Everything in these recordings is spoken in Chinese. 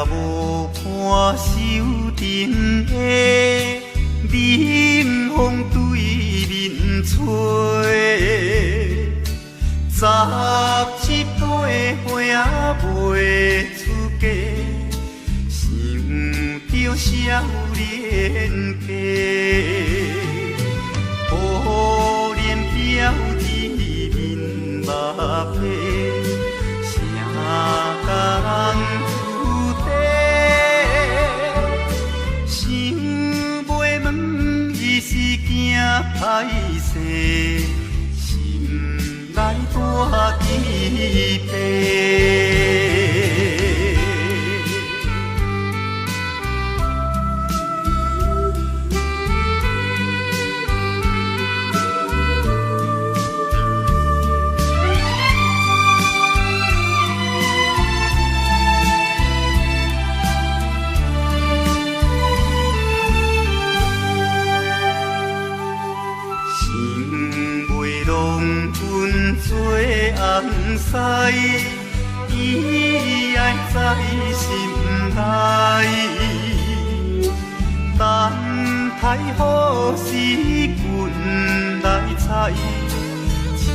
无伴手顶的冷风对面吹，17岁花袂出嫁，想着少年家，可怜表弟面目皮，谁甲人出地？想袂问伊是惊歹势，心内大疑白。红丝，伊爱在心内，等待好时阮来采，青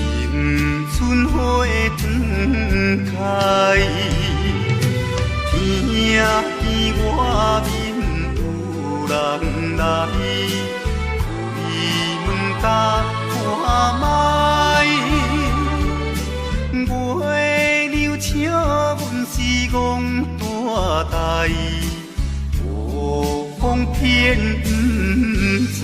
春花长开。听见外面有人来，开门甲看卖。月娘笑阮是戆大代，无风偏不知。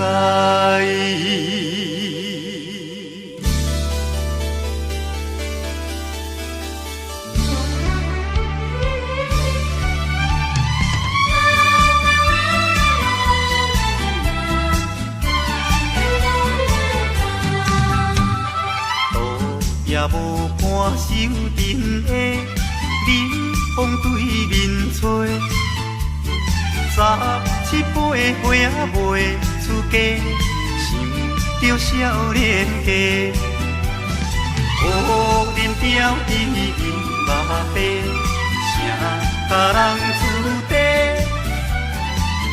也无伴手顶的冷风对面吹，17岁花袂出嫁，想着少年家，可怜表弟面目白，谁甲人出地？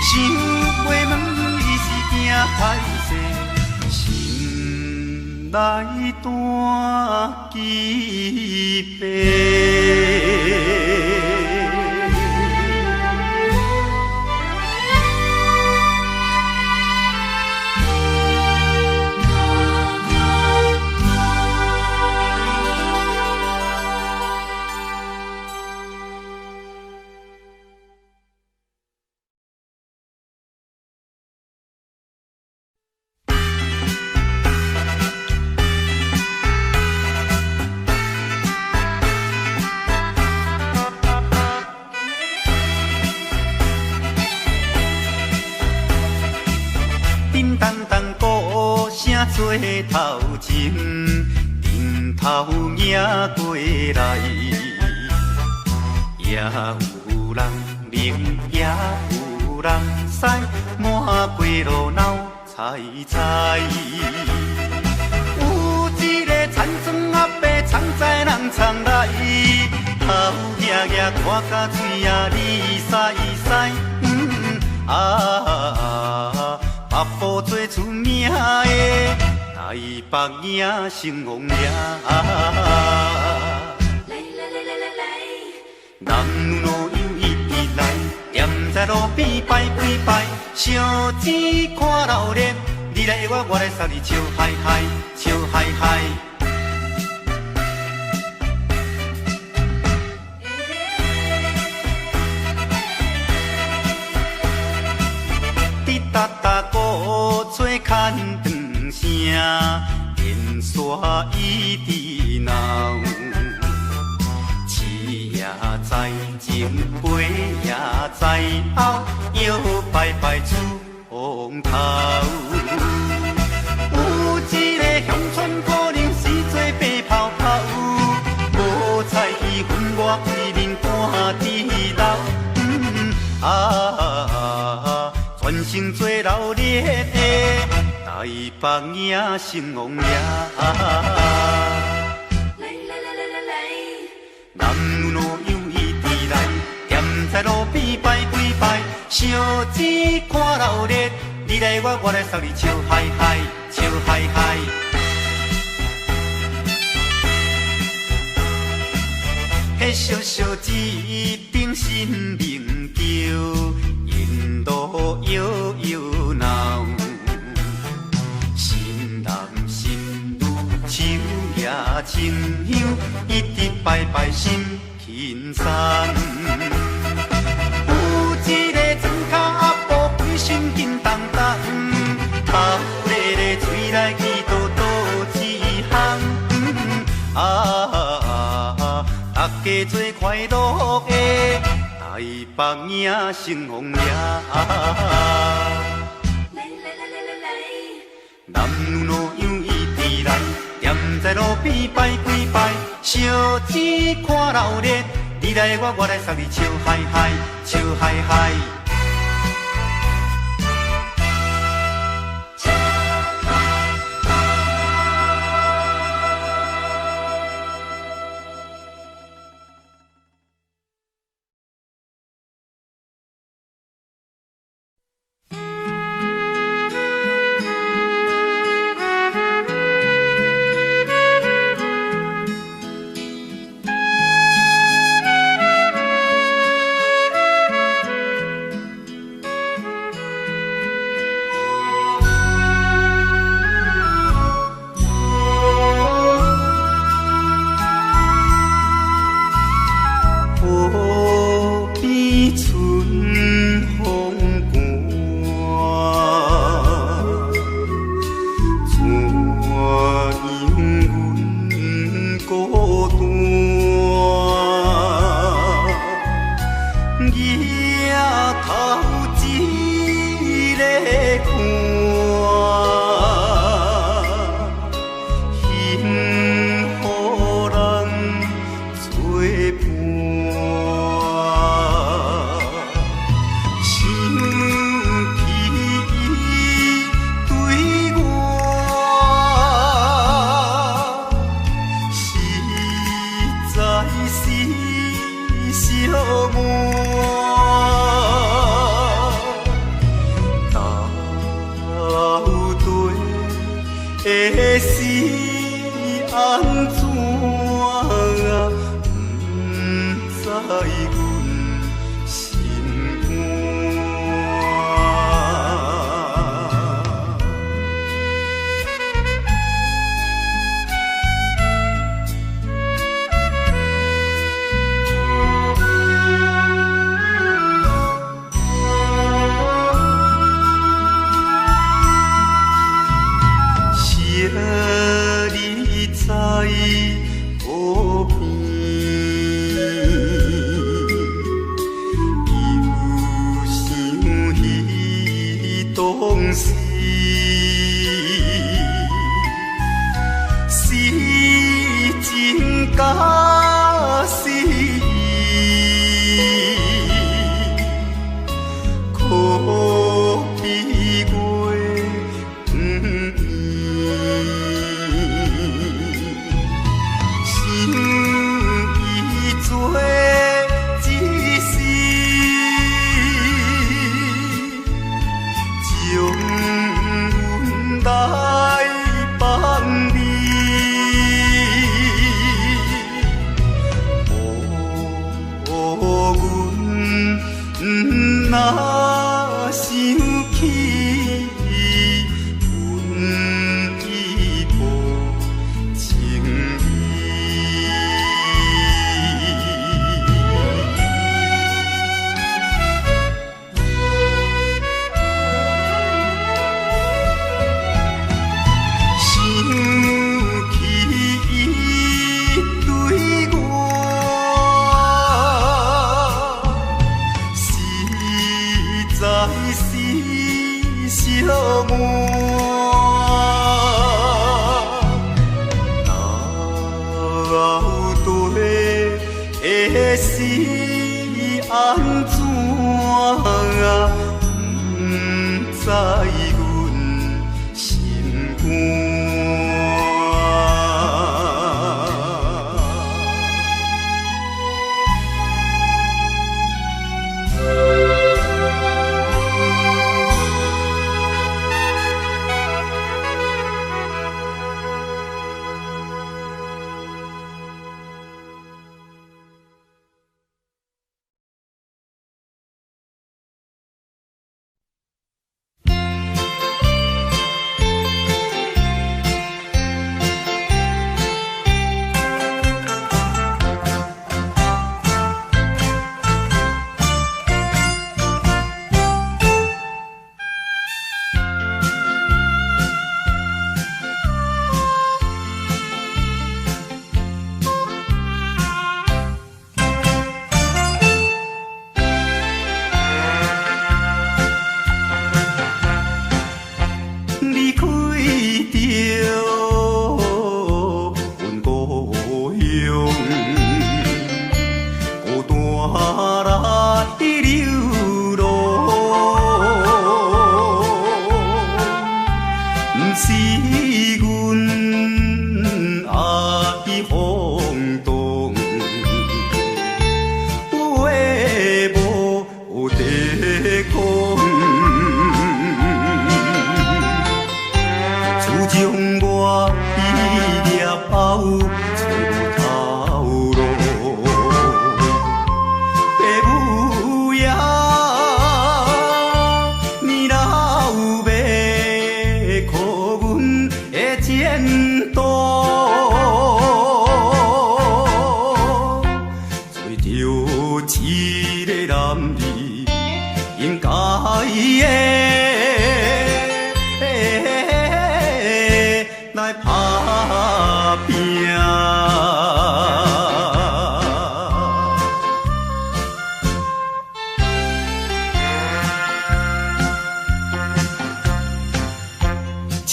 想袂问伊是惊歹势，心内大疑白。做头前，顶头迎过来，也有人明，也有人使，满街路闹猜猜。有一个田庄阿伯，藏在人藏来，头额额看甲嘴也哩塞塞，北部最出名的台北影成王爷，人路又一直来，站在路边拜跪拜，烧钱看老练，你来我，我来送你笑嗨嗨，笑嗨嗨。哒哒鼓吹牵长声，电线一直闹。市也在前，背也在后，摇摆摆出风头。有一个乡村姑娘是做白泡泡，无彩伊分我规面看地老。全身做老烈的台北影成王爷，男女老幼一直来，站在路边烧钱看热烈，你来我来送你笑嗨嗨，笑嗨嗨。迄小小一柄新名叫，引路摇摇闹。心男心女手也亲香，一直拜拜心轻松。有一个庄脚阿婆规身紧动动，把咧咧嘴来去叨叨一项。大家做快乐的，台北影成风夜。男女老幼伊伫来，踮在路边摆几摆，烧钱看热烈，你来我来送你笑嗨嗨，笑嗨嗨。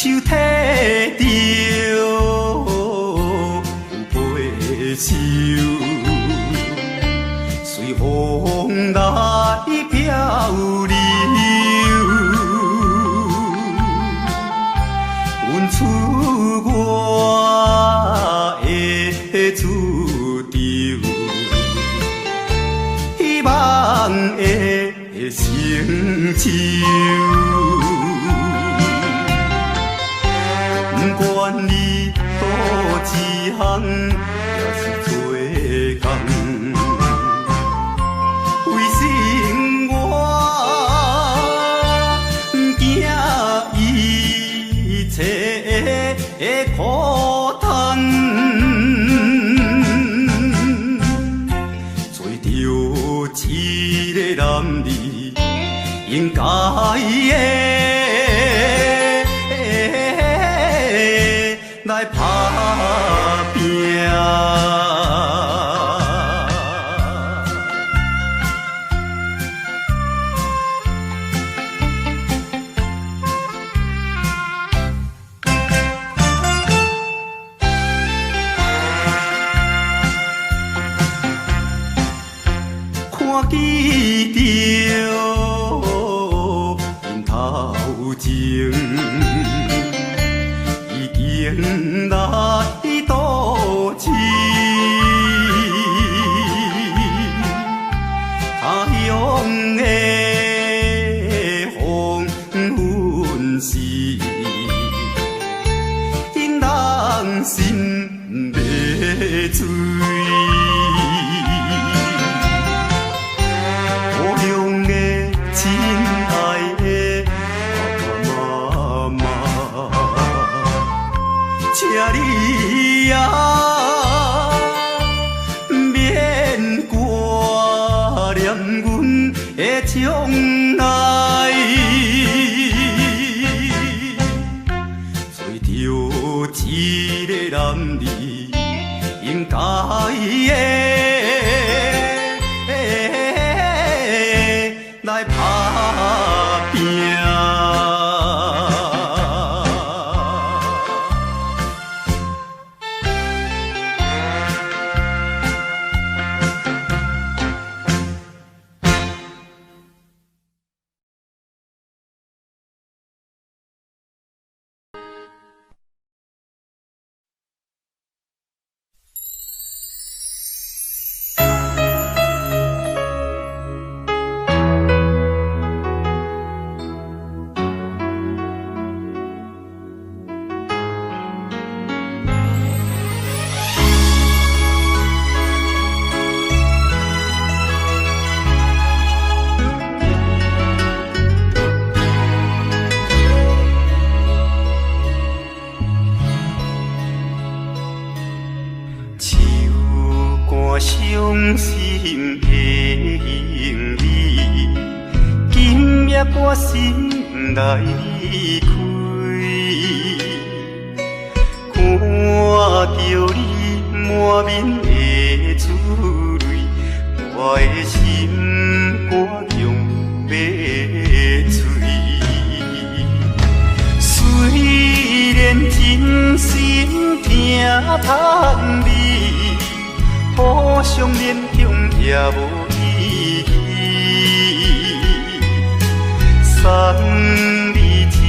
手提着有杯酒，随风来漂流。阮出我的注定，希望会成就。不管你倒一项，也是做工。为生我惊一切的苦叹，做着一个男儿应该的。来打拼，看见着因头前。迎来多情，他乡的黄昏时，因人心迷醉。故乡的亲爱的爸爸妈妈。请你呀，免挂念阮的将来，做着一个男儿应该的来打拼。伤心的行李，今夜我心来离开，看着你满面的珠泪，我的心肝强要碎。虽然真心疼叹你。互相勉强也无意义，送你一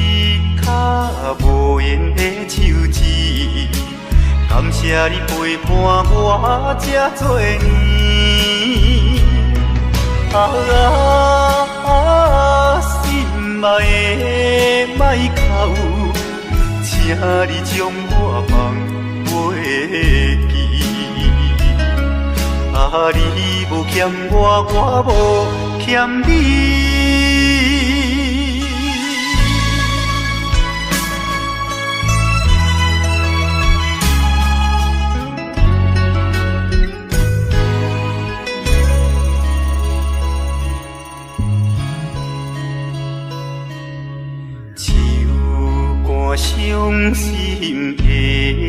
卡无言的手指，感谢你陪伴我这多年。心爱的莫哭，请你将我放袂记。你无欠我，我无欠你。手竿伤心的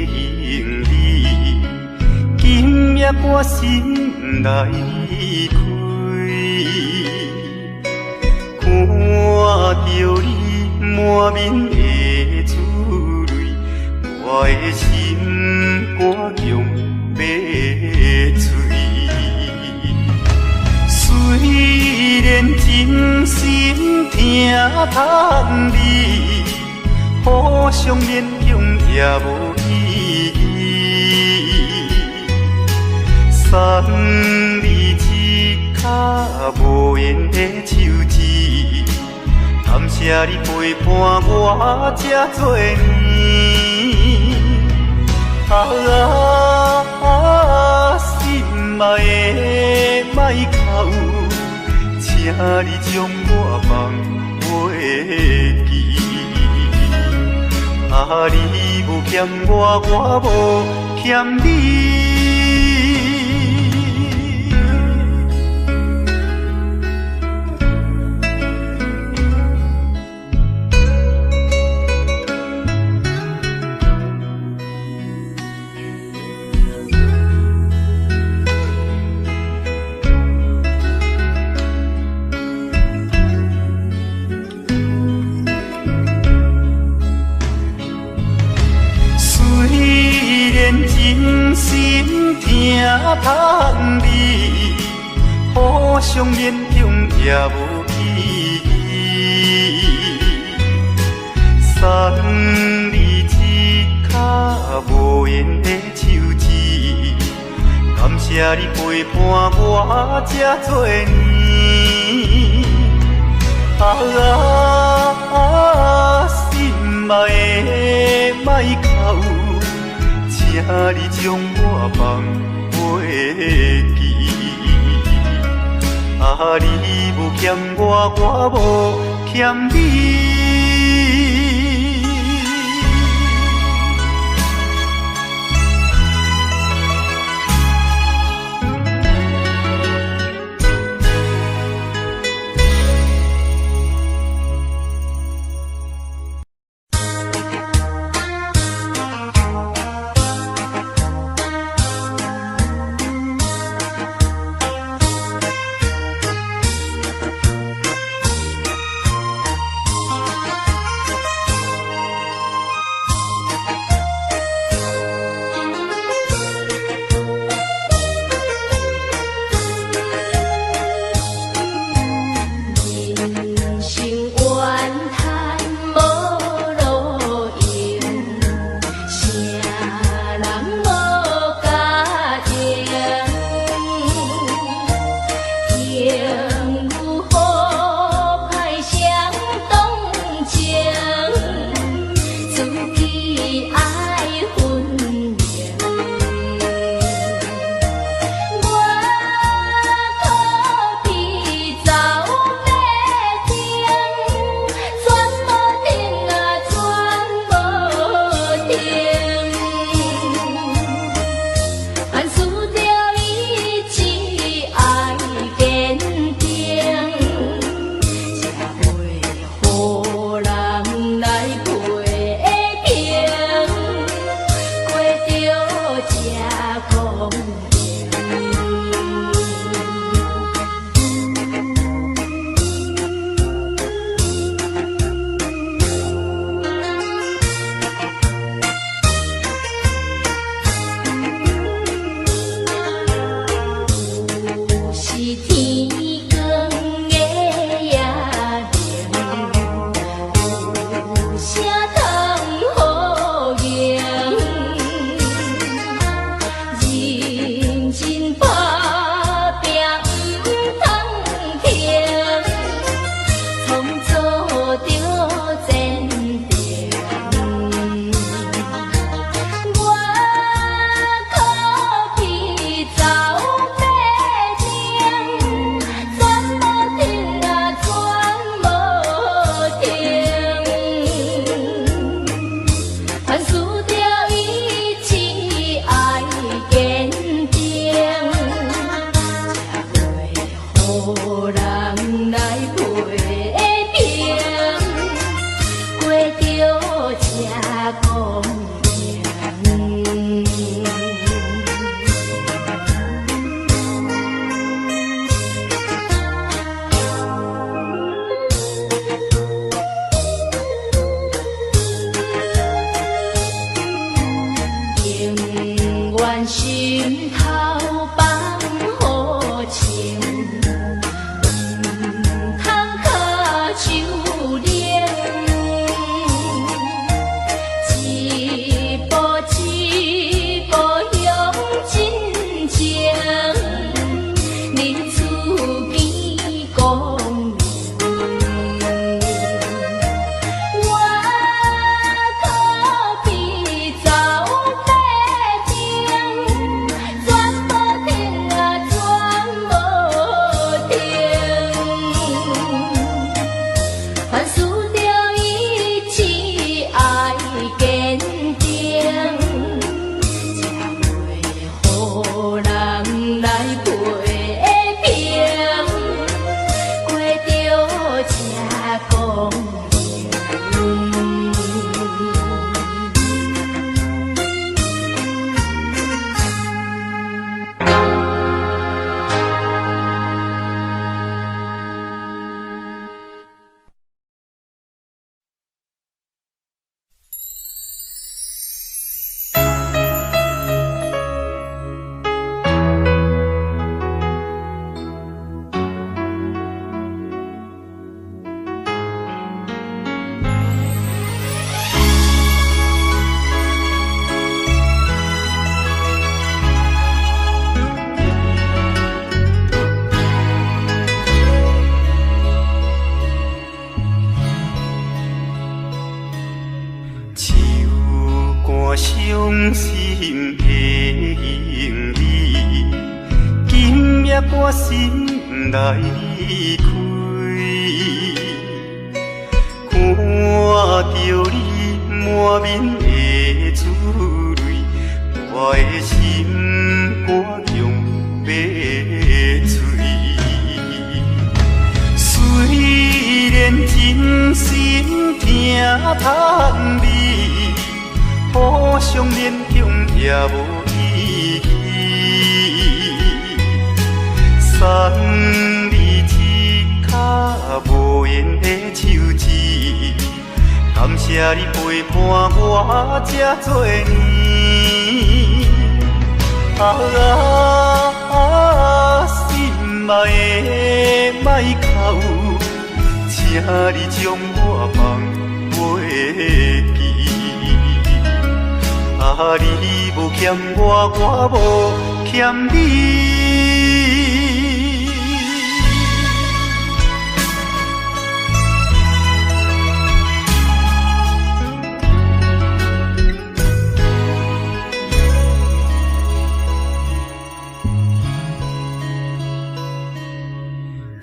行李，今夜我心来离开，看着你满面的珠我的心歌强要醉。虽然真心疼叹你，互相勉强也无意义。送你一脚无缘的手指，感谢你陪伴我这多年。心爱的莫哭，请你将我放袂记。你无欠我，我无欠你。真心疼叹你，互相勉强也无意义。送你一脚无缘的手指，感谢你陪伴我这多年。心爱的莫哭，请你将我放袂记。你无欠我，我无欠你。阮心头放好情，唔通靠手冷。一步一步向前行，日出见光明。我可比走马灯，转无停啊，转无停。凡事着意志爱坚定，才会予人来陪平，过着这公平。唱歌伤心的用意，今夜我心内离开，看着你满面的珠泪，我的心肝强要碎。虽然真心疼叹你，互相勉强也无意义。送你一脚无言的手指，感谢你陪伴我这多年。心爱的莫哭，请你将我放袂记。你无欠我，我无欠你。唱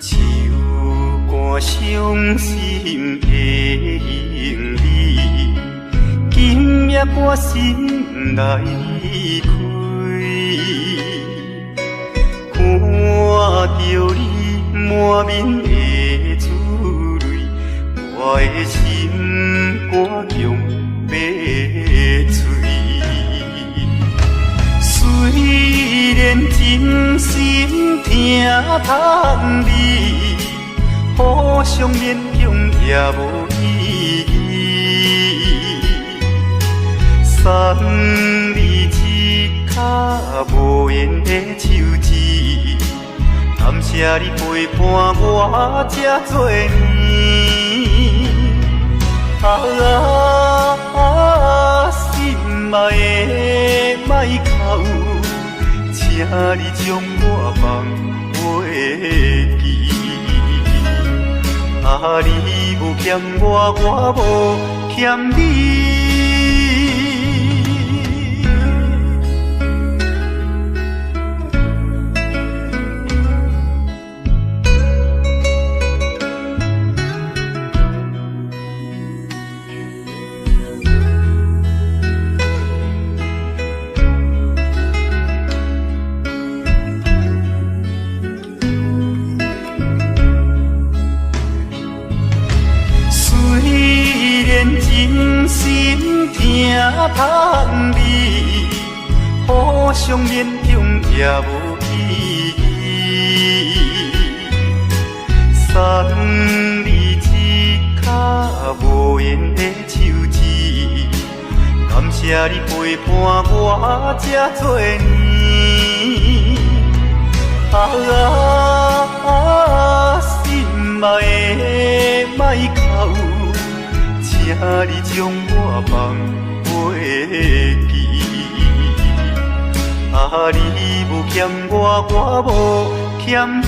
歌伤心的用意，今夜我心内离开，看着你满面的珠泪，我的心肝强要碎。虽然真心疼叹你，互相勉强也无意义。送你一脚无言的手指，感谢你陪伴我这多年。心爱的莫哭，请你将我放袂记。你无欠我，我无欠你。真心疼叹你，互相勉强也无意义。送你一脚无言的手指，感谢谢你陪伴我这多年，心爱的莫哭，请你将我放袂记。你无欠我，我无欠你。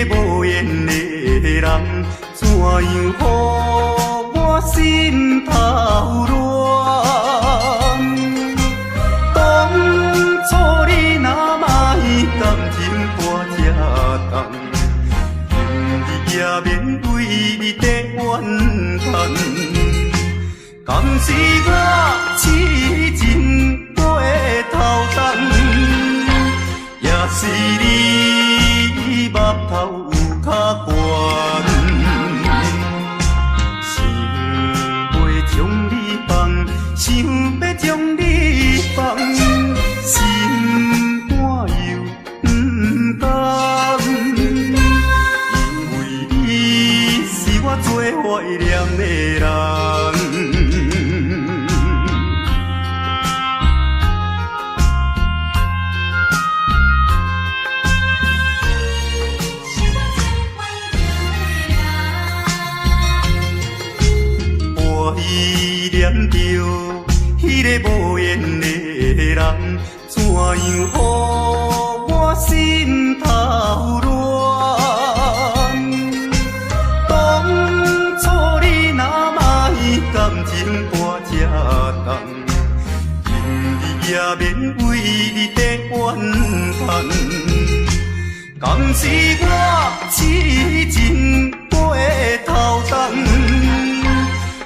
无缘的人，怎样予我心头乱？当初你若莫感情破这重，今日也免为你在怨叹。敢是我痴情过头重，也是你目头有较悬，想要将你放，想要将你放，心肝又不甘，因为你是我最怀念的人。人，怎样予我心头乱？当初你若莫感情半只重，今日也免为你在怨叹。敢是我痴情过头重，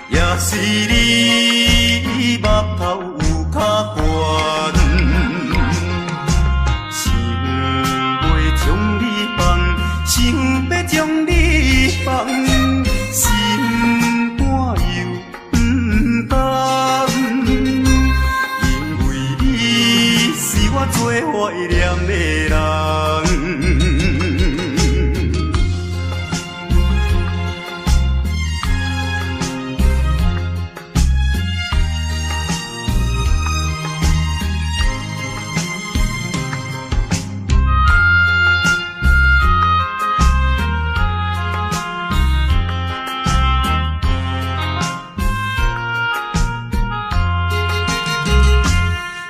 也是你目头有较悬，想要将你放，想要将你放，心肝又不甘，因为你是我最怀念的人。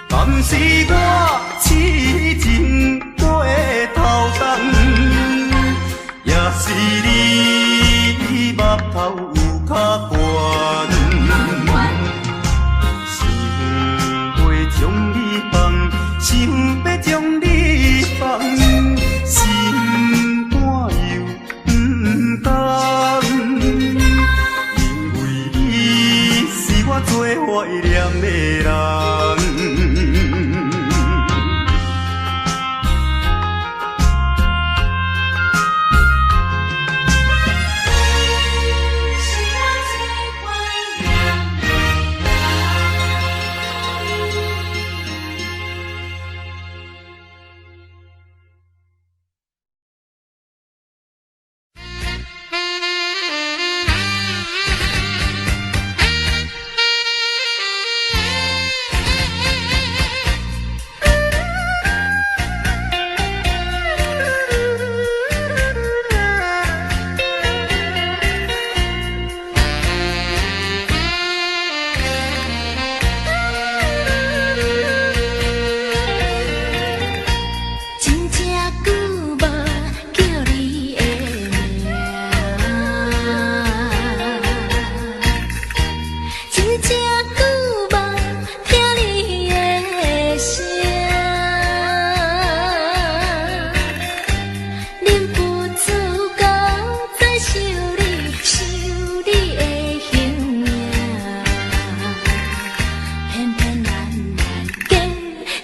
敢是我痴情过头重，也是你目头有较悬，想要将你放，想要将你放，心肝又不甘，因为你是我最怀念的人。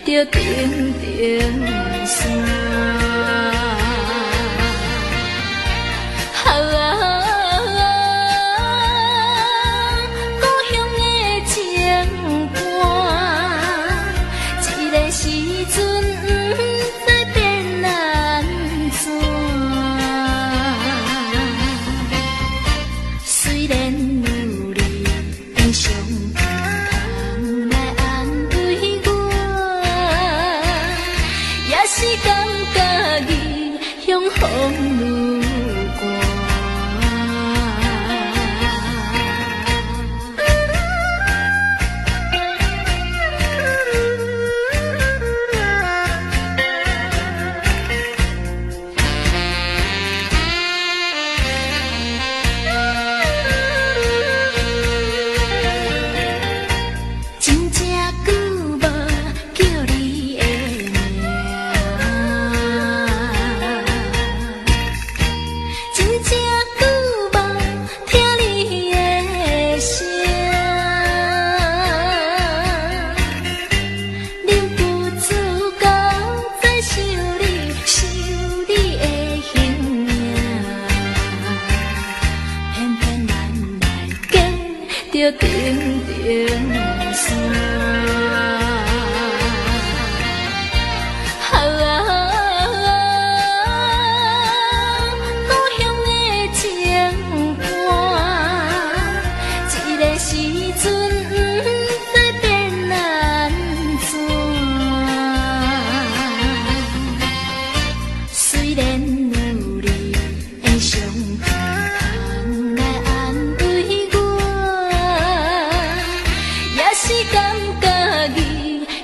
着定定山，故乡的情歌，这个时阵不知变安怎。虽然有你悲伤。是感觉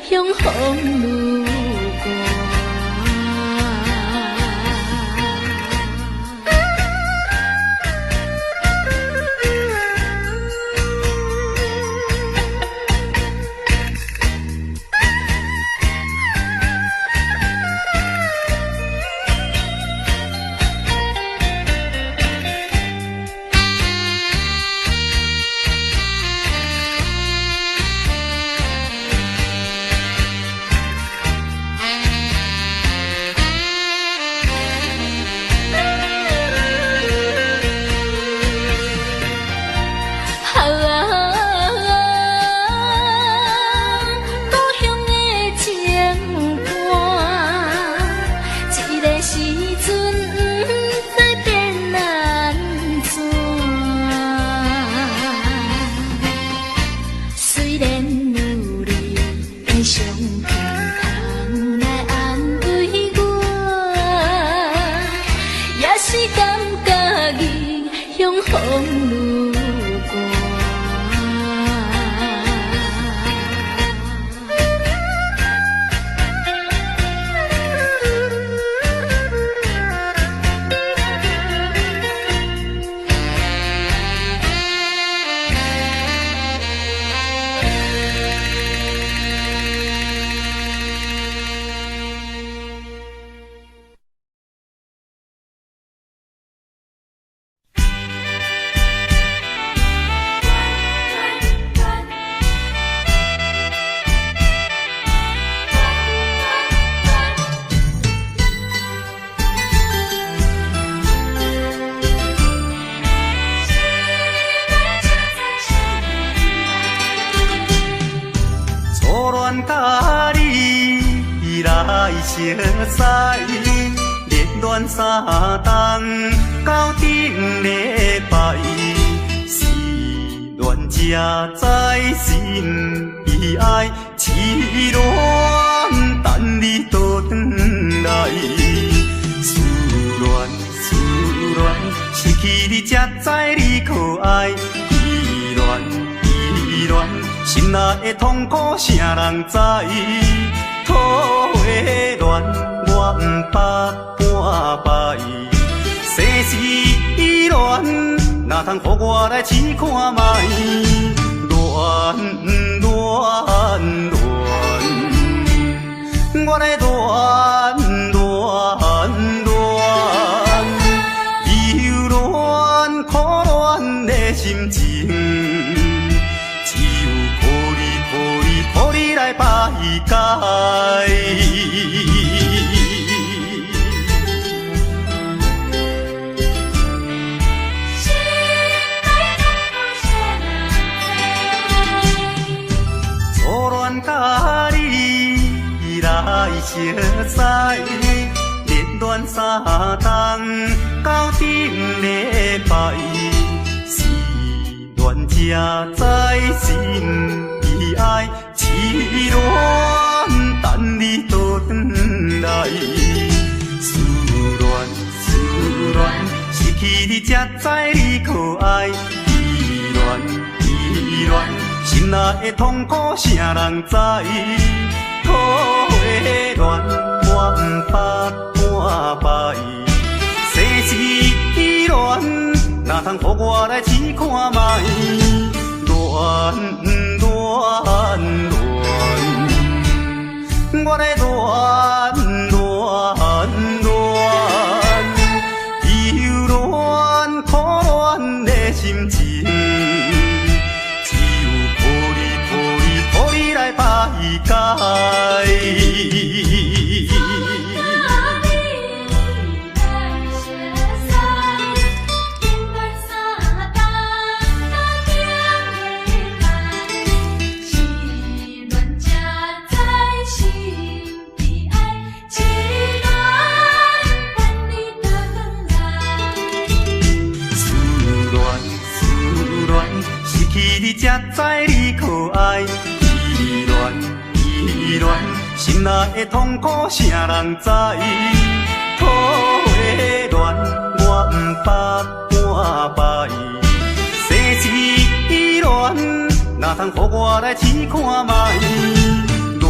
向风路寒。熟悉，热恋三冬到顶礼拜，是恋才知心悲哀，痴恋等你倒转来，思恋，失去你才知你可爱，依恋，心内的痛苦谁人知？土花恋，我不捌半摆。世事恋，哪通予我来试看卖？恋，我来恋，忧恋苦恋的心情，只有靠你来排解。甲你来熟悉，热恋三冬到顶礼拜，是恋才知心悲哀，痴恋等你倒转来，思恋，失去你才知你可爱，依恋。心内的痛苦谁人知？土花恋，我不捌半摆。世事恋，哪通予我来试看卖？恋，我来恋，忧恋苦恋的心情。排解。思恋，失去你才知你可爱。依恋，心内的痛苦谁人知？土花恋，我不捌半摆。世事恋，哪通予我来试看卖？恋，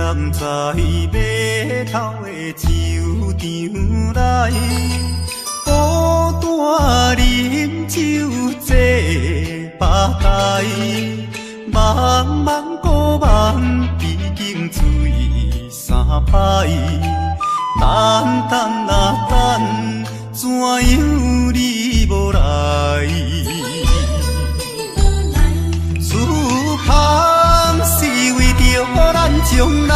在码头的酒场内，孤单饮酒坐吧台，茫茫古梦已经醉三摆，等等啊等，怎样你无来？思项是为着咱将来，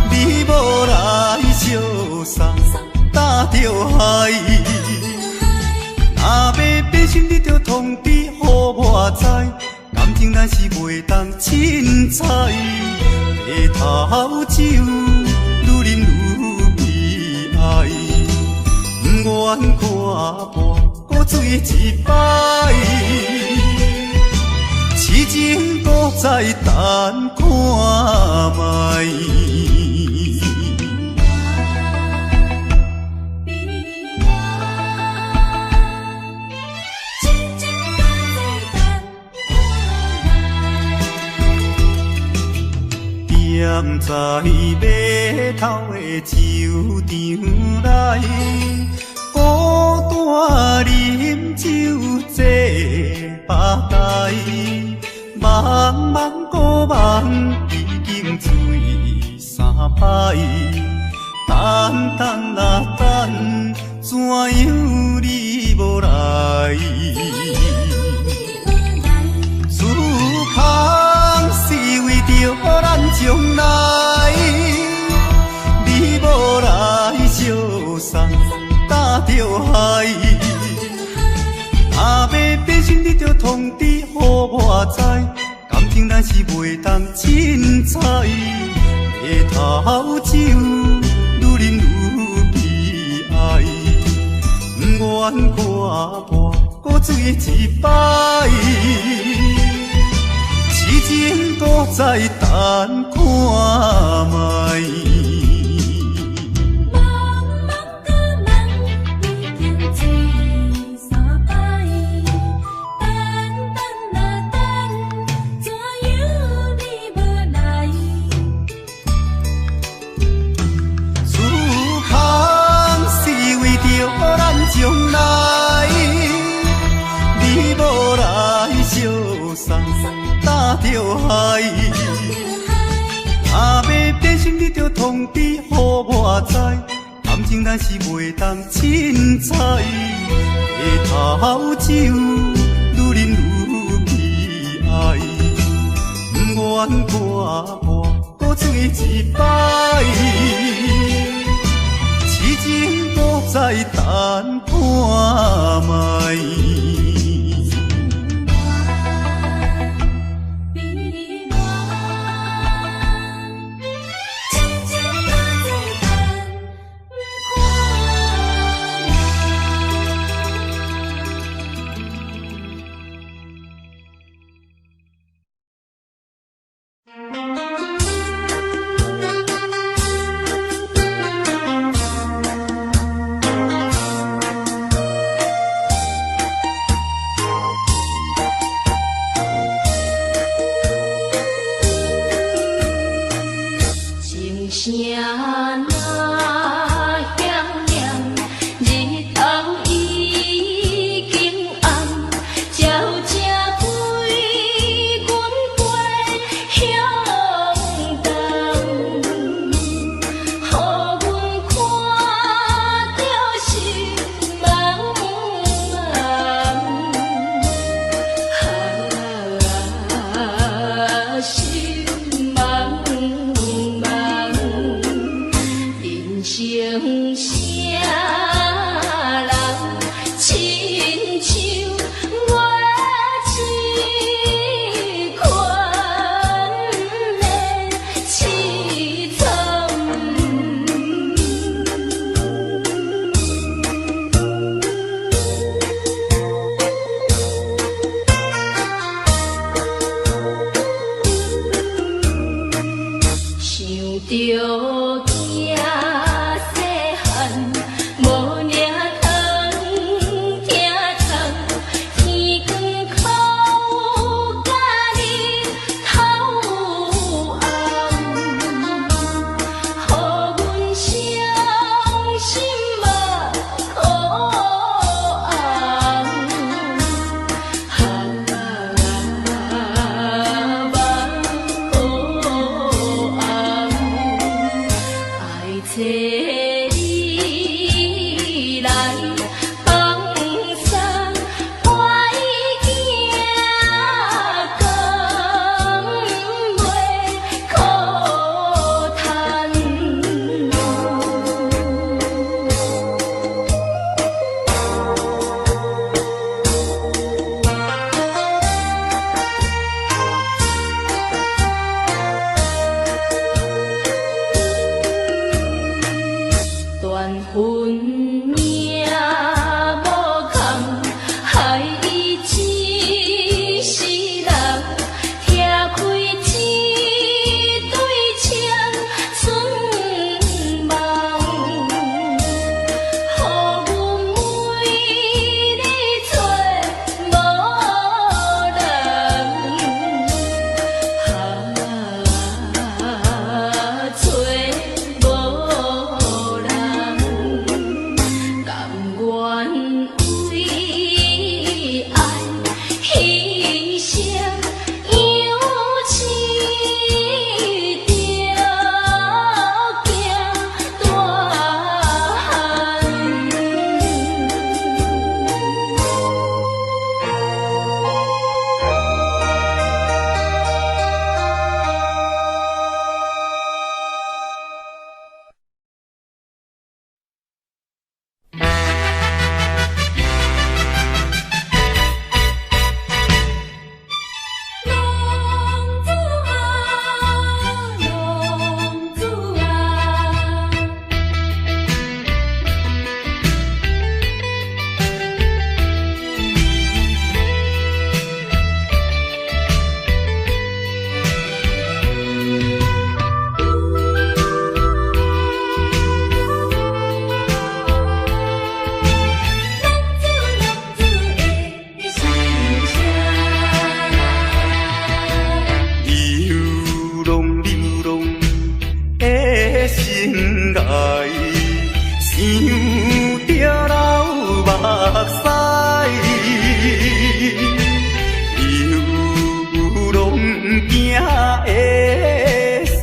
你无来相送，担着害。若要变心，你着通知予我知，感情咱是袂当凊彩。下头酒愈饮愈悲哀，不愿看破古水一摆，痴情搁再等看卖。踮在码头的酒场内，孤单饮酒坐吧台，茫茫古梦已经醉三摆，等等啊等，怎样你无来？思项是为着咱将来，你无来相送，担着害。若要变心，你着通知予我知，感情咱是袂当凊彩。下头酒愈饮愈悲哀，不愿看破古水一摆，痴情搁再等看卖。将来，你无来相送，担着害。若要变心，你着通知予我知，感情咱是袂当凊彩。下头酒愈饮愈悲哀，不愿看破古水一摆，痴情搁再等看卖。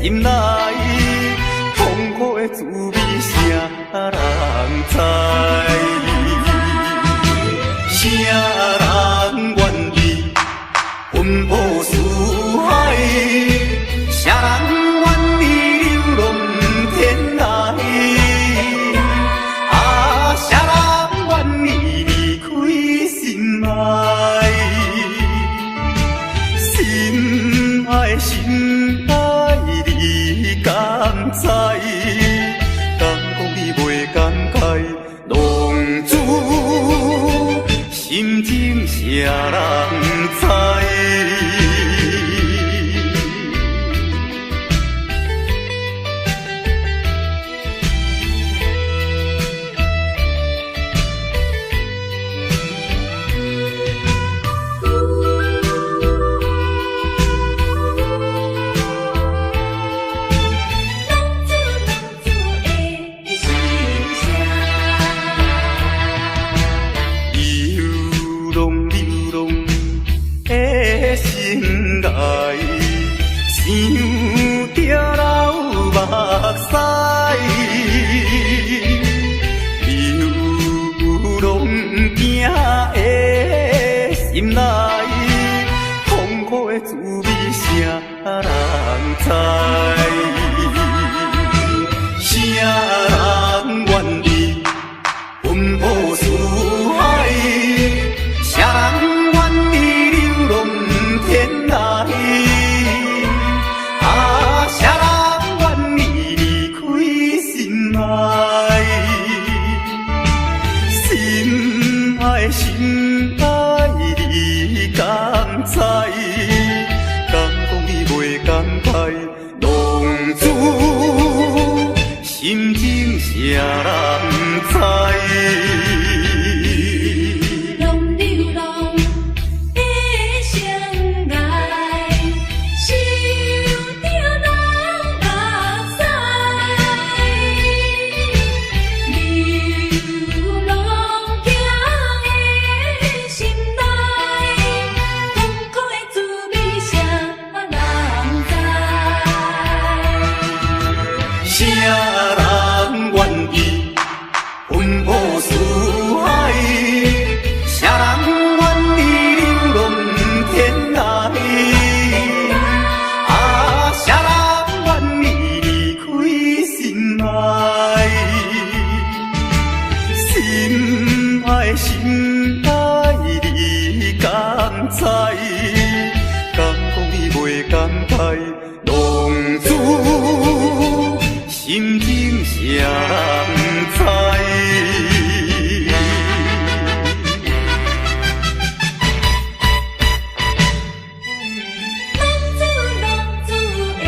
心内，痛苦的滋味谁人知？谁人愿意奔波四海？谁人愿意流浪天涯？啊，谁人愿意离开心爱？心爱你敢知？敢讲你袂感慨？浪子心情谁人知？想着流目屎，流浪行的心内，痛苦的滋味谁人知？谁人愿意奔波四海？谁人愿意流浪天涯？谁人愿意离开心爱？心爱心爱你敢知？敢讲你袂感慨？浪子心情谁人知？谁人愿意奔波四海？谁人愿意流浪天涯？啊，谁人愿意离开心爱？心爱心爱你敢知？敢讲你袂感慨？浪子心情谁人知？浪子的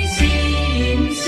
心声。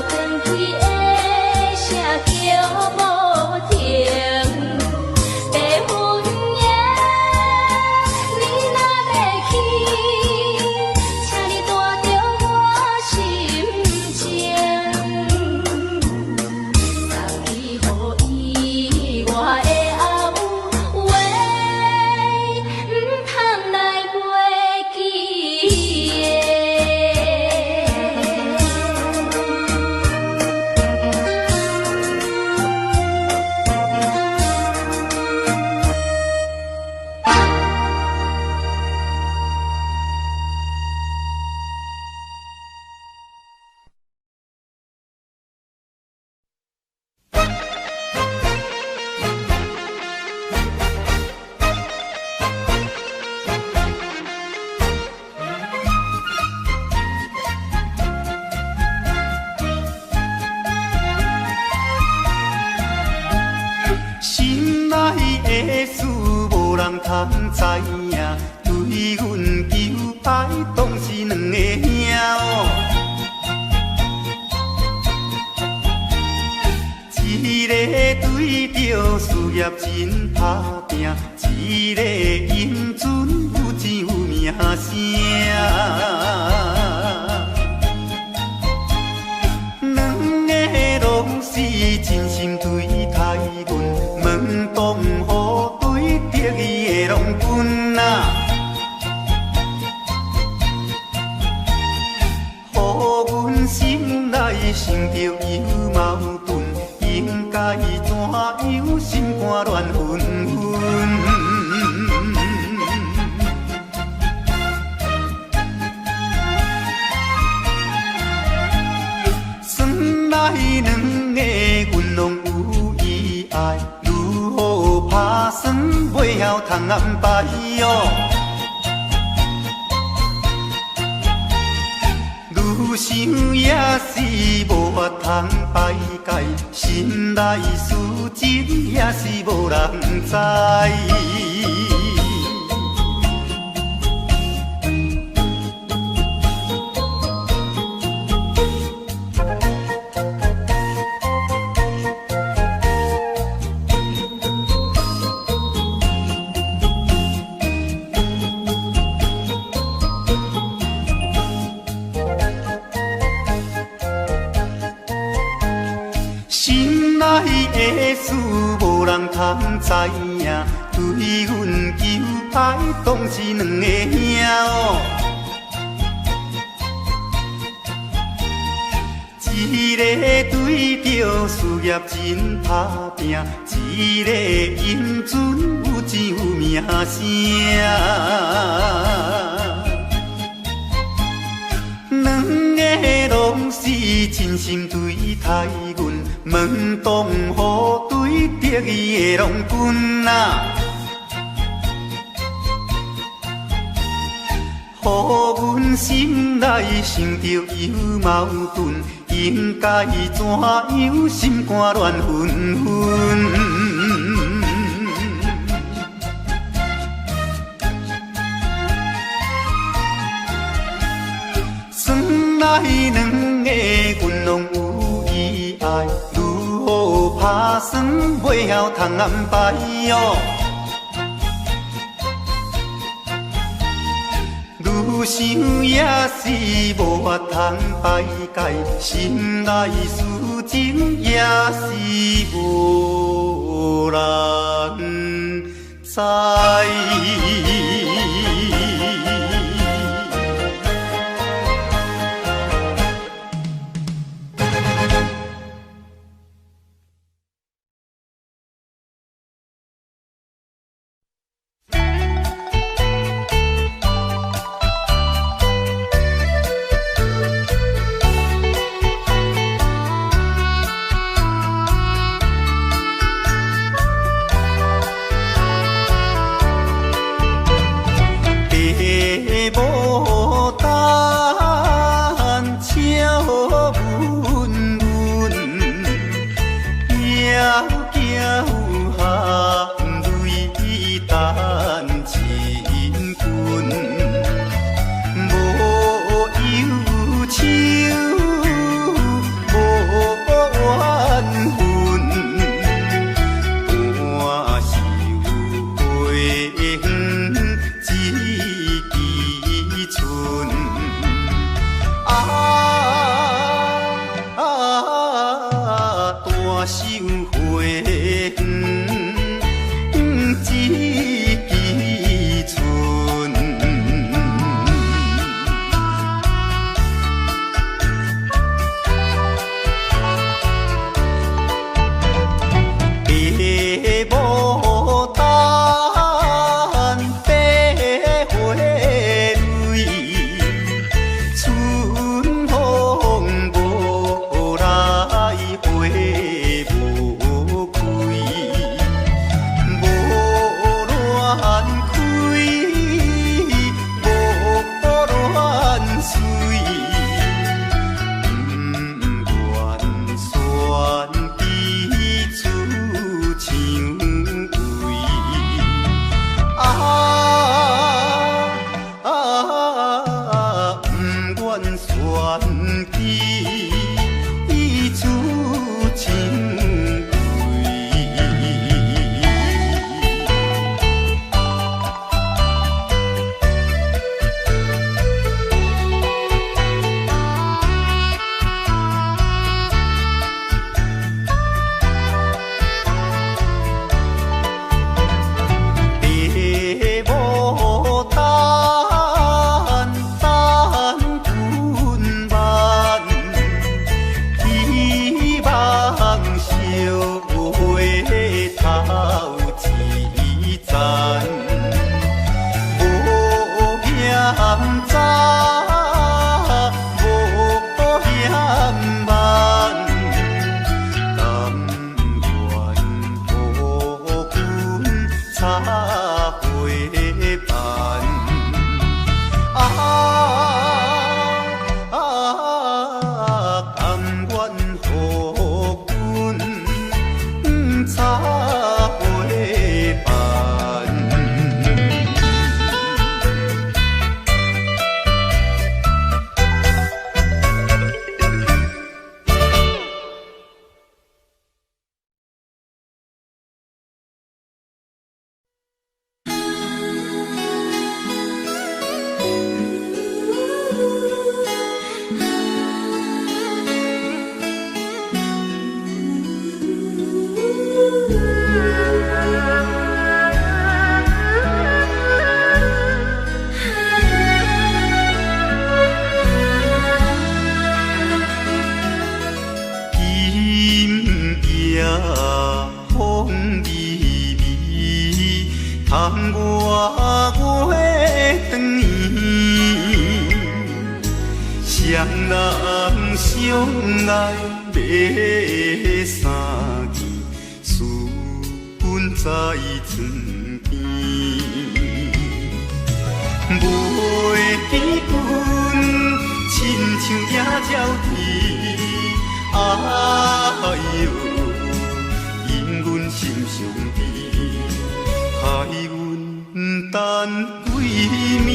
转开的声叫无停。白云夜，你若要去，请你带着我心情，送去予伊我的后话，唔通来袂记的。心内的事无人通知影，对阮求爱当是两个兄哦。一个对着事业真打拼，一个因准有钱有名声。两个拢是真心对待阮，问东雨对得意的拢阮啊，予阮心内生着有矛盾，应该怎样心肝乱纷纷。算来两个阮拢有意爱，如何打算袂晓通安排哟？愈想也是无法通排解，心内事情也是无人知。心内的事无人通知影，对阮求爱当是两个兄哦。一个对着事业真打拼，一个因准有钱有名声。两个拢是真心对待阮，问东雨对得意的拢阮啊，予阮心内生着有矛盾，应该怎样心肝乱纷纷。算来两个阮拢有意爱，如何打算袂晓通安排哟？愈想也是无法通排解，心内事情也是无人知。两万，甘愿护君插花瓣。甘愿护君插花瓣。风微微，窗外月长圆。双人相爱要三更，思阮在床边。袂记阮亲像野鸟啼，哎呦！因阮心上悲，害阮等几暝。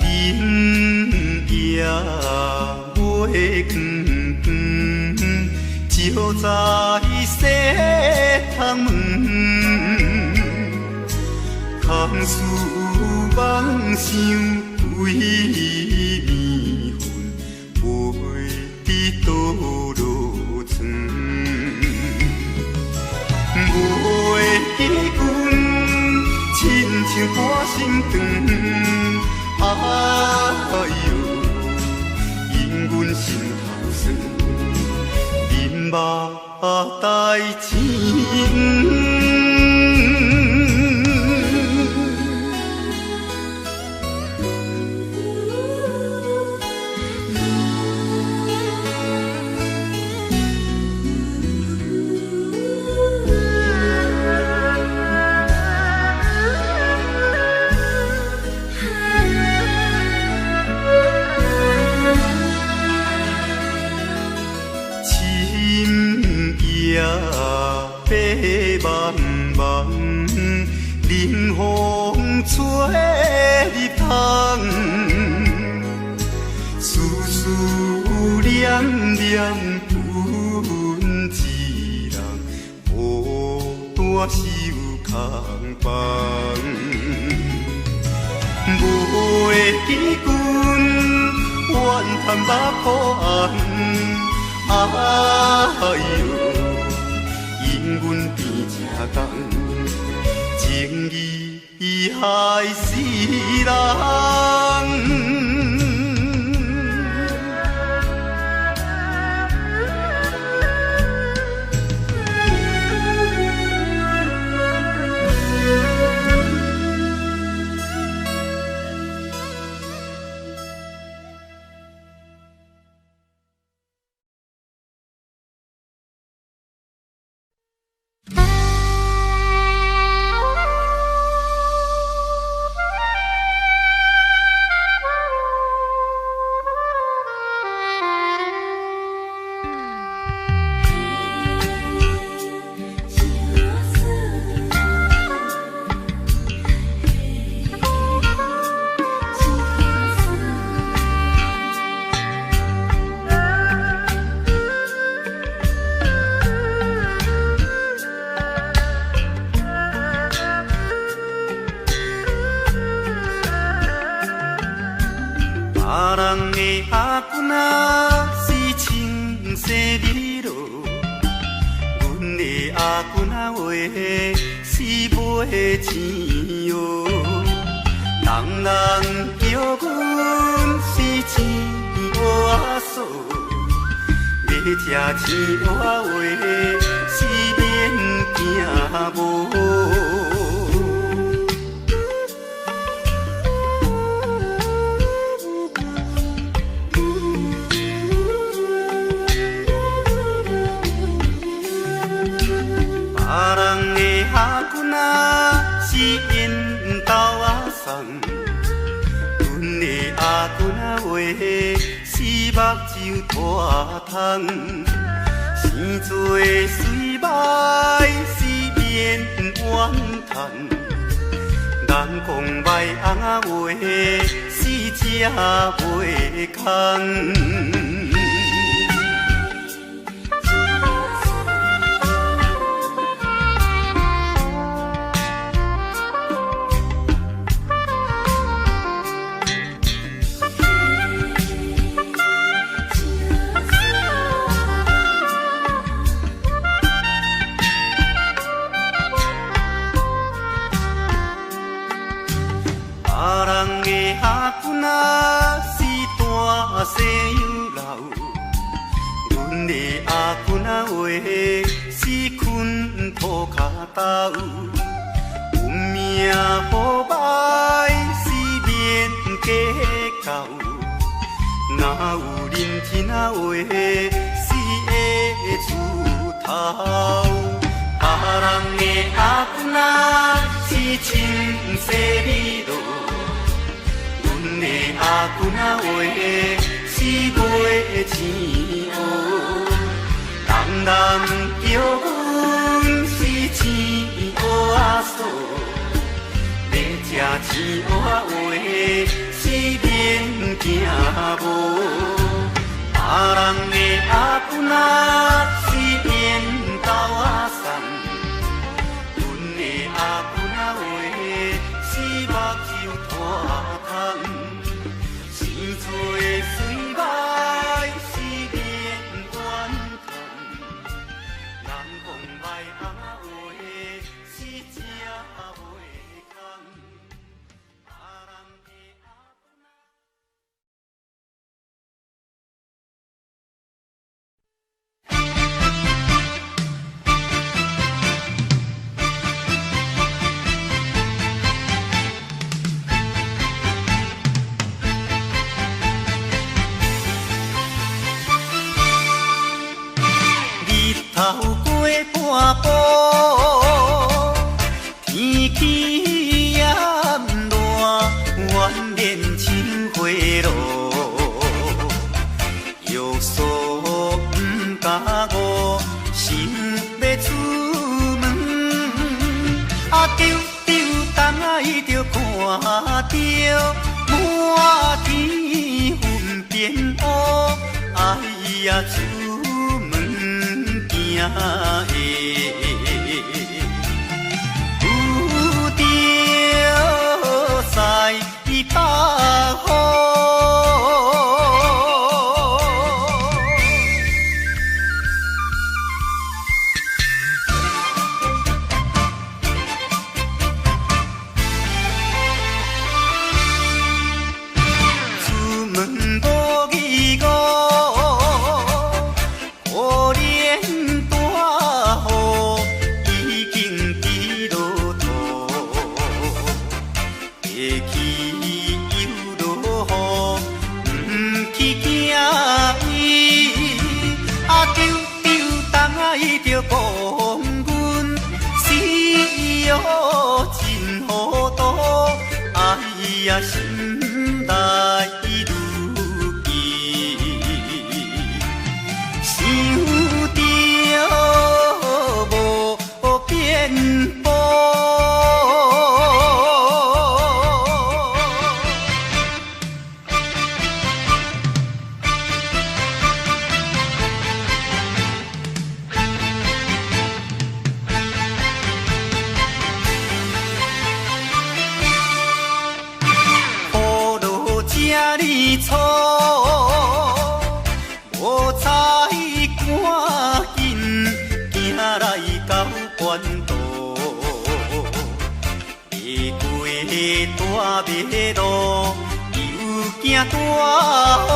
人夜月光光，照在西窗门，空思梦想归暝昏，飞伫倒落床。袂记阮亲像半心肠，哎呦，因阮心头酸，忍目代情。夜白茫茫，冷风吹入窗，思思念念阮一人，孤单守空房。袂记阮怨叹目苦红，哎呦！因阮变正重，情义害死人。别人的阿君啊是清洗美罗，阮的阿君啊话是买钱哟。人人叫阮是钱乌阿嫂，要吃青蛙话，四面行无。别人的阿君啊，是因兜仔送；阮的阿君啊话，是目睭大窗。生做水歹，四面怨叹。人讲歹翁仔话，四只袂空。阿君啊，是大西洋流；阮的阿君啊话，是困土脚豆。有命好歹，四面计较；若有认真啊话，是会出头。别人的阿君啊，是清洗美路。阮的阿君啊话，是卖钱乌，人人叫阮是钱乌仔嫂。要吃钱乌话，四面行无。别人的阿君啊，是面斗仔送。阮的阿君啊话，是目睭大窗。生做水歹，四面怨叹。人讲歹翁仔话，是只袂空。别人的阿君啊。头过半步，天气炎热，怨念像花落。约束不敢误，心要出门。丢丢东海就看到满天云变乌，哎呀！有着西北风，出门无义务。就讲阮死哦真糊涂，哎呀心内如记，想着无变步。错，无彩赶紧行来到关渡，爬过大马路，又惊大雨，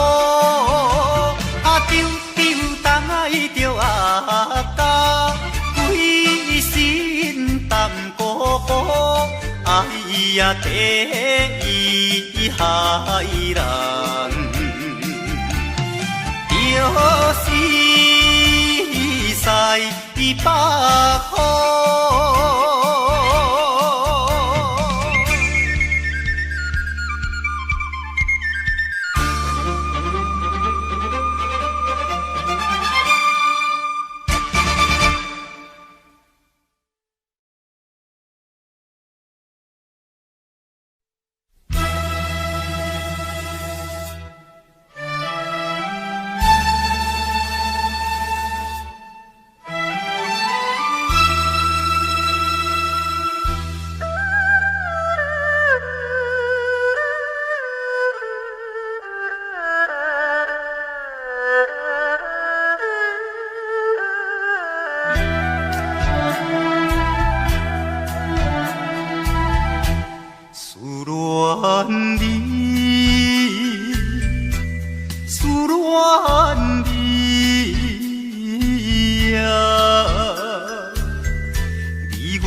丢丢东海呀第一海人，就是西北风。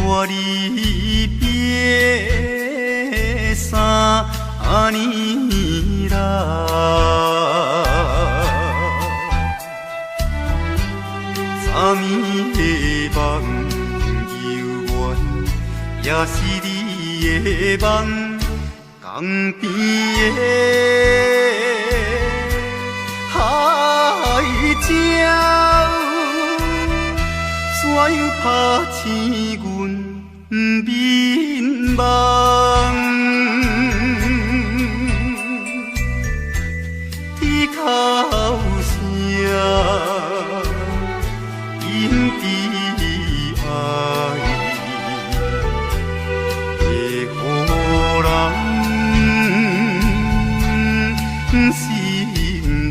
我离别3年啦，昨暝的梦悠远，也是你的梦，江边的海鸟。怎样拍醒阮眠梦？伊哭声引起爱，会予人心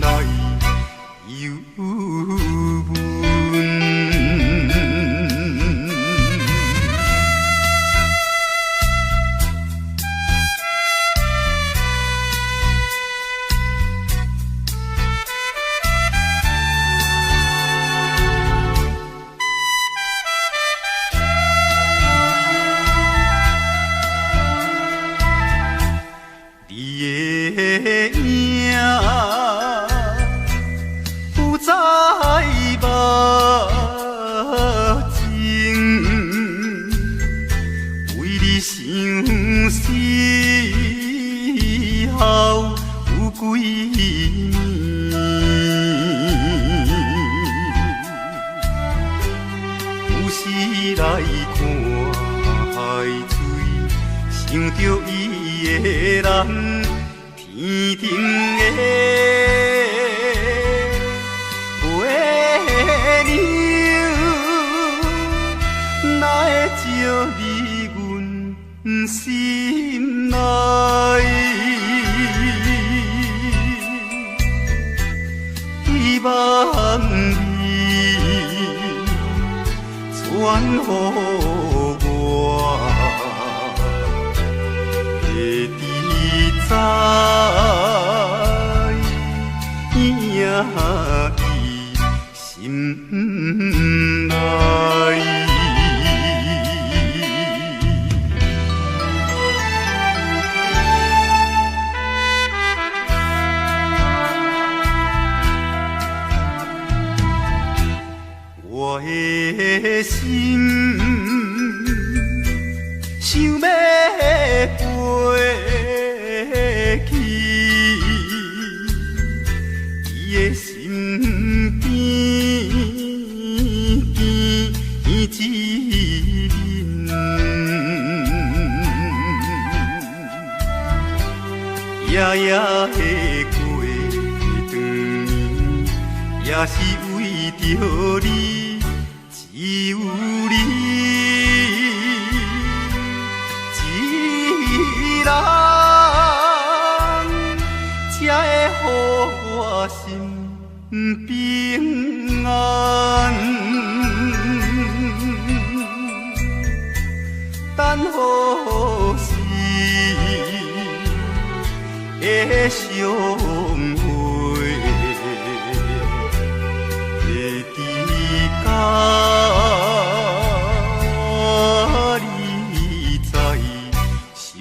内忧闷。不再目睛，为你想死后有几年，有时来看海水，想着伊的人。天顶的月亮，哪会照入阮心内？希望你传予我。在伊心内。我的心想要飞。伊的身边见一面，夜夜的过长年，也是为着你，只有你一人。才会予我心平安，等好时的相会，会伫甲你知相。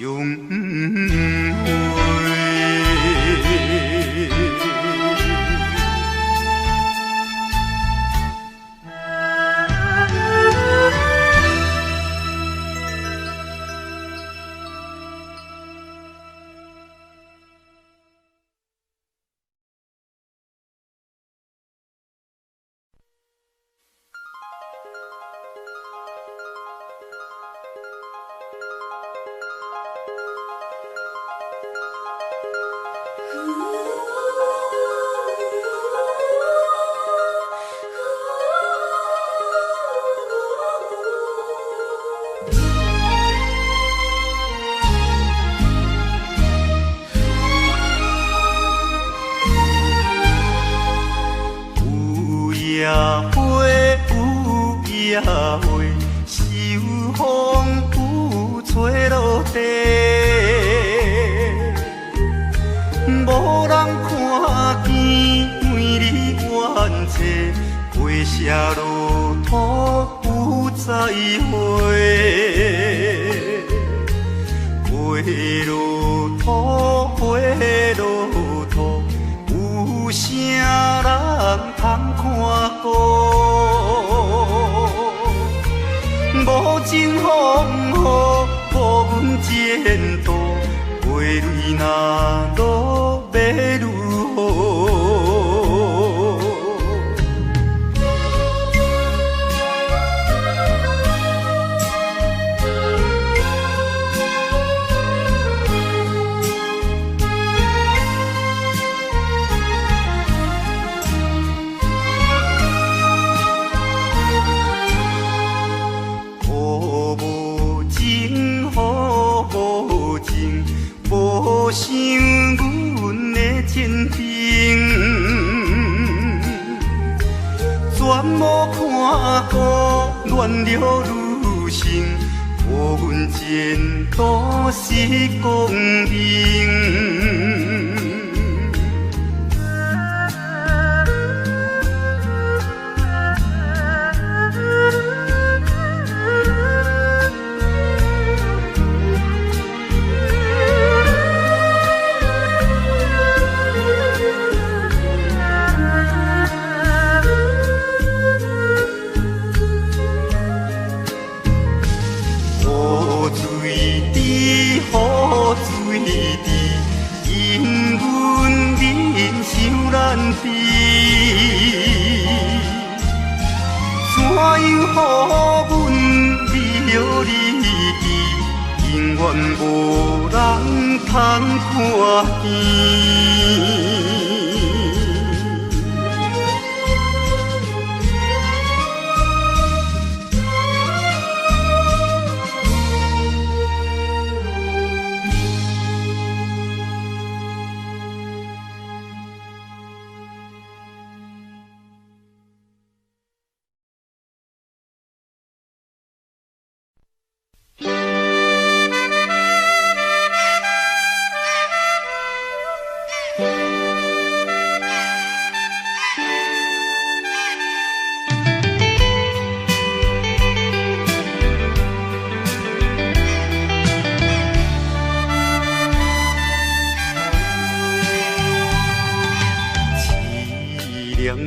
有野花，秋风有吹落地，无人看见每日怨嗟，花谢落土有再会。花落土，花落土，有啥人通看顾？无情风雨，无阮前途，花蕊若落，要如何？无想阮的前程，全无看过恋了女性，予阮前途是光明。怎样予阮离了你，永远无人通看见。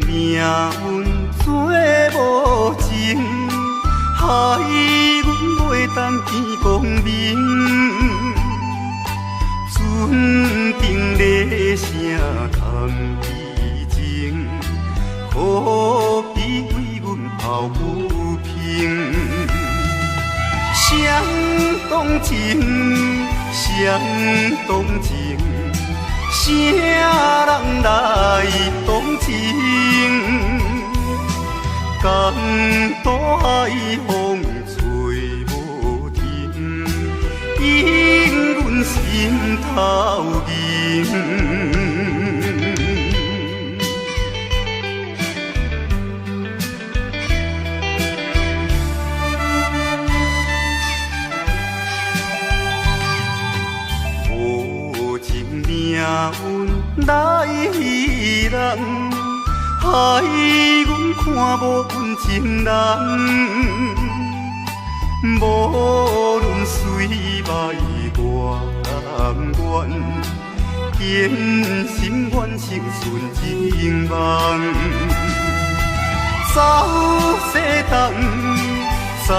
命运做无情，害阮袂当见光明。船顶咧声通悲情，可比为阮抱不平。相同情，相同情。啥人来同情？江大海风吹无停，引阮心头凝。命运来戏人，害阮看无阮情人。无论水歹我甘愿，坚心愿成顺情梦。走西东，走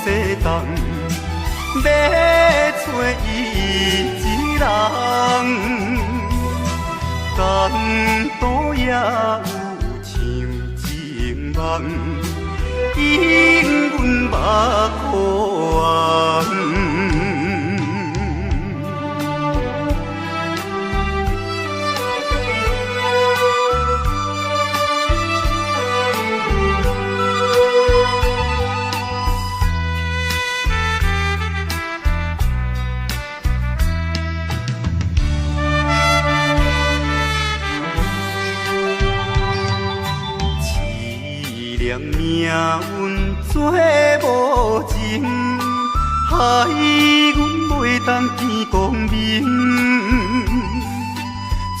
西东，要找伊。人，江岛也有像情梦，引阮目眶。良命运做无情，害阮袂当见光明。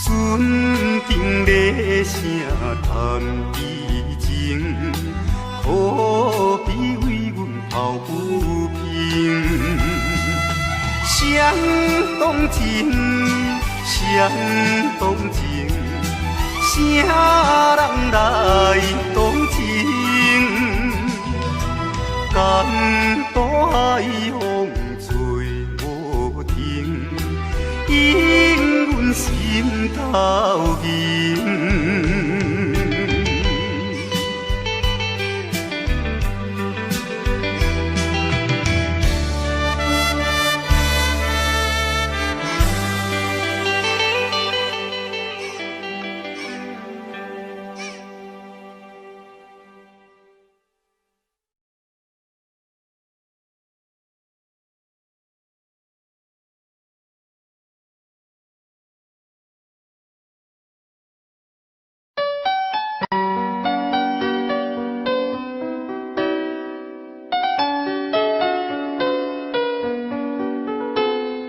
船顶咧声谈悲情，可比为阮抱不平。相同情，相同情，啥人来同情？江大海风吹无停，引阮心头凝。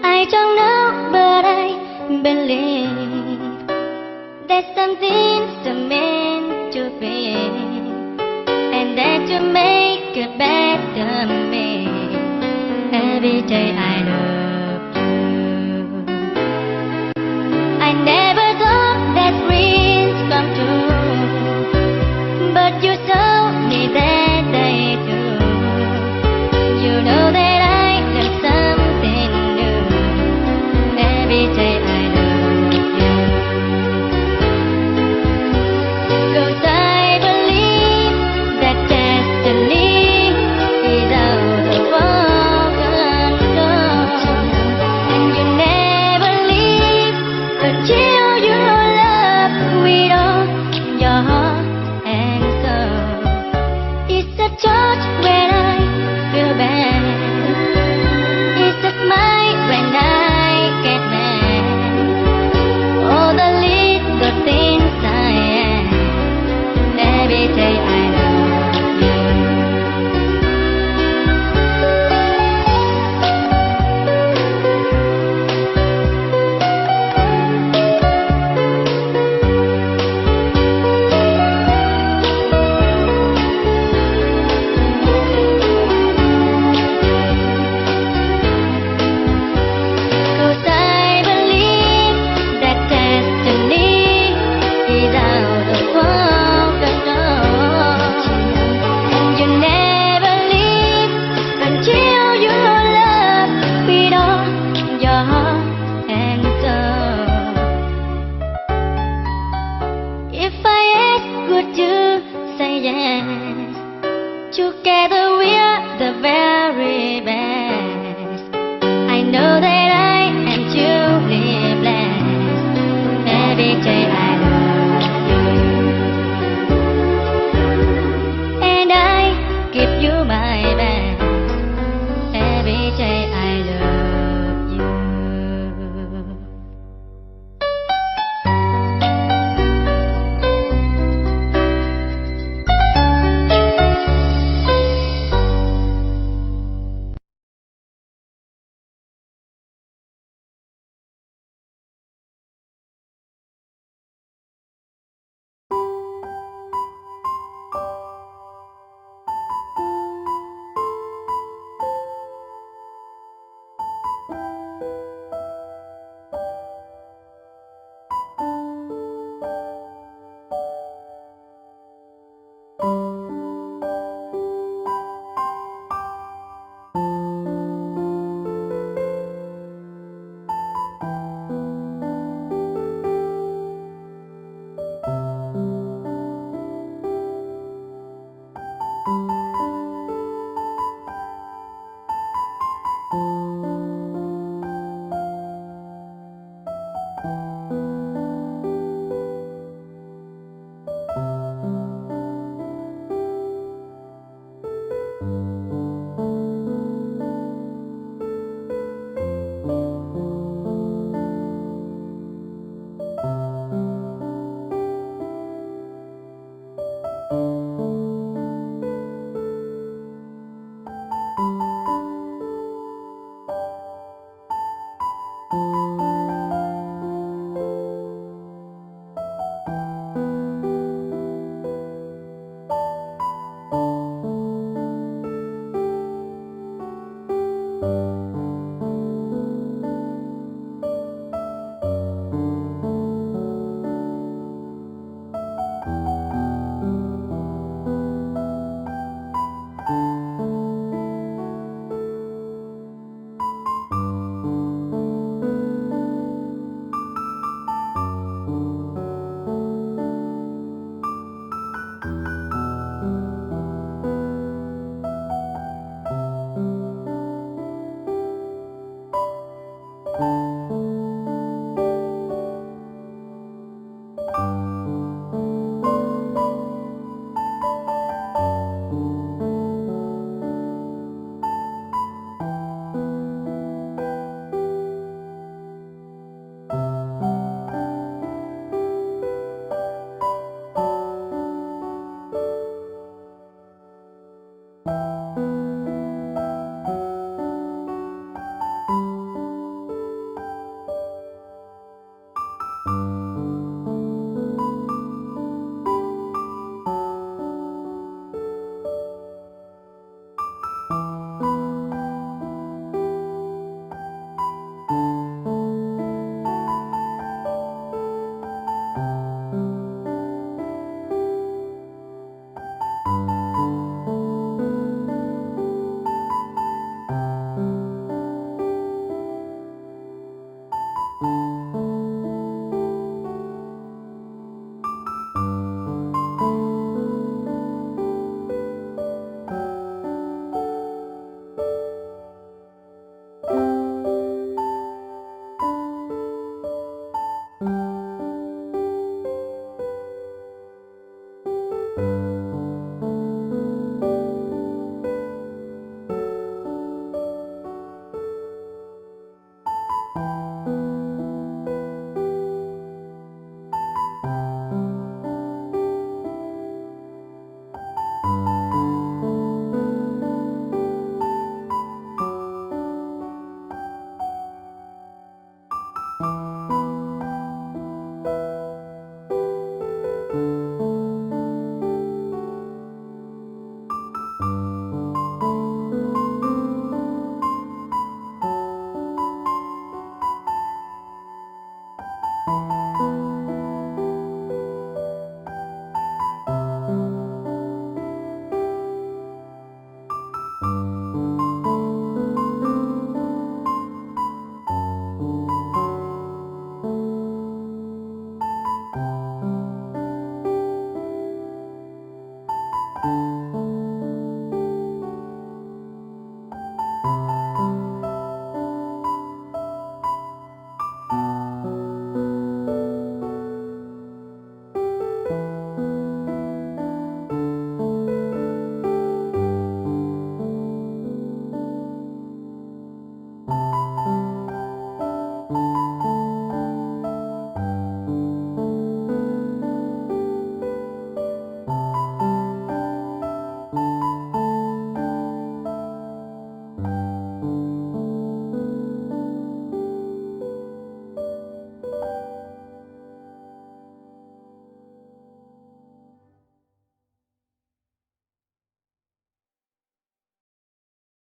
I don't know, but I believe that something's meant to be, and that you make it better me every day I love you. I never thought that dreams come true, but you told me that they do. You know that I learned something new every day I love you. 'Cause I believe that destiny is out of our control, and you never leave until you love with all your heart and soul. It's a touch when I feel bad. It's a smile when I get mad. All the little things I am. Every day I love you. Cause I believe that destiny is out of our control, and you never leave until you love with all your heart and soul. If I ask, would you say yes? Together we're the very best. I know that I am truly blessed. Every day I love you, and I give you my best. Every day I love you.